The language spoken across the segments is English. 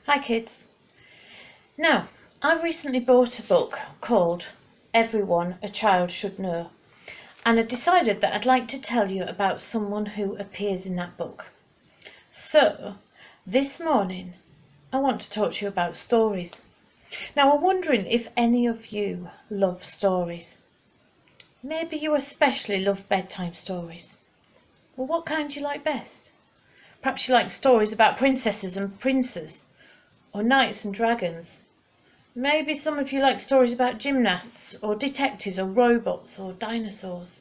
Hi kids. Now, I've recently bought a book called Everyone a Child Should Know, and I decided that I'd like to tell you about someone who appears in that book. So, this morning I want to talk to you about stories. Now, I'm wondering if any of you love stories. Maybe you especially love bedtime stories. Well, what kind do you like best? Perhaps you like stories about princesses and princes, or knights and dragons. Maybe some of you like stories about gymnasts, or detectives, or robots, or dinosaurs.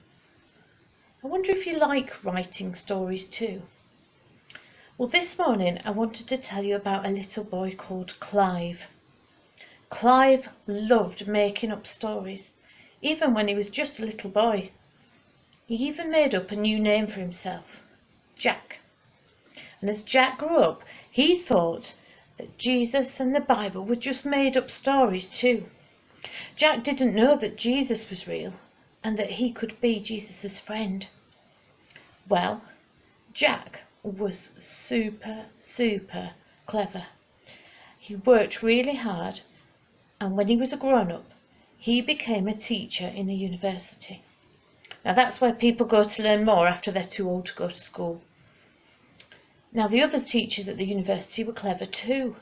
I wonder if you like writing stories too. Well, this morning I wanted to tell you about a little boy called Clive. Clive loved making up stories, even when he was just a little boy. He even made up a new name for himself, Jack. And as Jack grew up, he thought that Jesus and the Bible were just made up stories too. Jack didn't know that Jesus was real and that he could be Jesus' friend. Well, Jack was super clever. He worked really hard, and when he was a grown-up, he became a teacher in a university. Now that's where people go to learn more after they're too old to go to school. Now the other teachers at the university were clever too,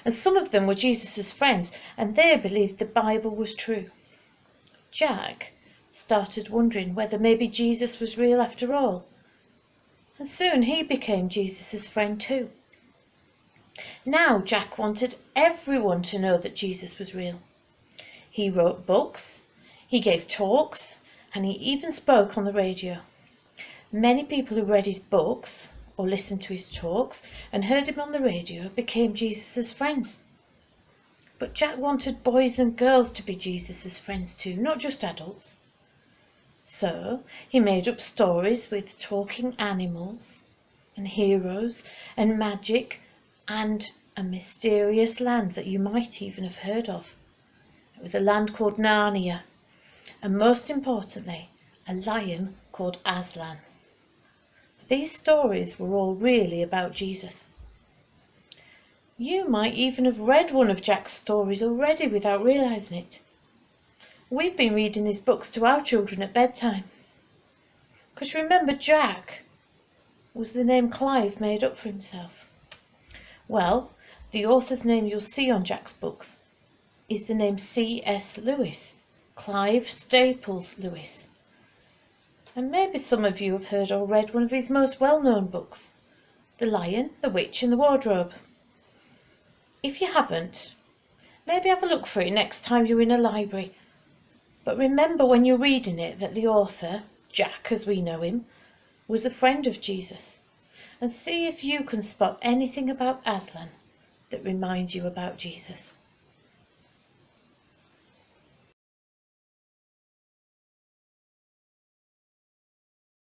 and some of them were Jesus' friends, and they believed the Bible was true. Jack started wondering whether maybe Jesus was real after all, and soon he became Jesus' friend too. Now Jack wanted everyone to know that Jesus was real. He wrote books, he gave talks, and he even spoke on the radio. Many people who read his books or listened to his talks and heard him on the radio became Jesus' friends. But Jack wanted boys and girls to be Jesus' friends too, not just adults. So he made up stories with talking animals and heroes and magic and a mysterious land that you might even have heard of. It was a land called Narnia, and most importantly, a lion called Aslan. These stories were all really about Jesus. You might even have read one of Jack's stories already without realizing it. We've been reading his books to our children at bedtime. Because remember, Jack was the name Clive made up for himself. Well, the author's name you'll see on Jack's books is the name C.S. Lewis, Clive Staples Lewis. And maybe some of you have heard or read one of his most well-known books, The Lion, the Witch and the Wardrobe. If you haven't, maybe have a look for it next time you're in a library. But remember when you're reading it that the author, Jack as we know him, was a friend of Jesus. And see if you can spot anything about Aslan that reminds you about Jesus.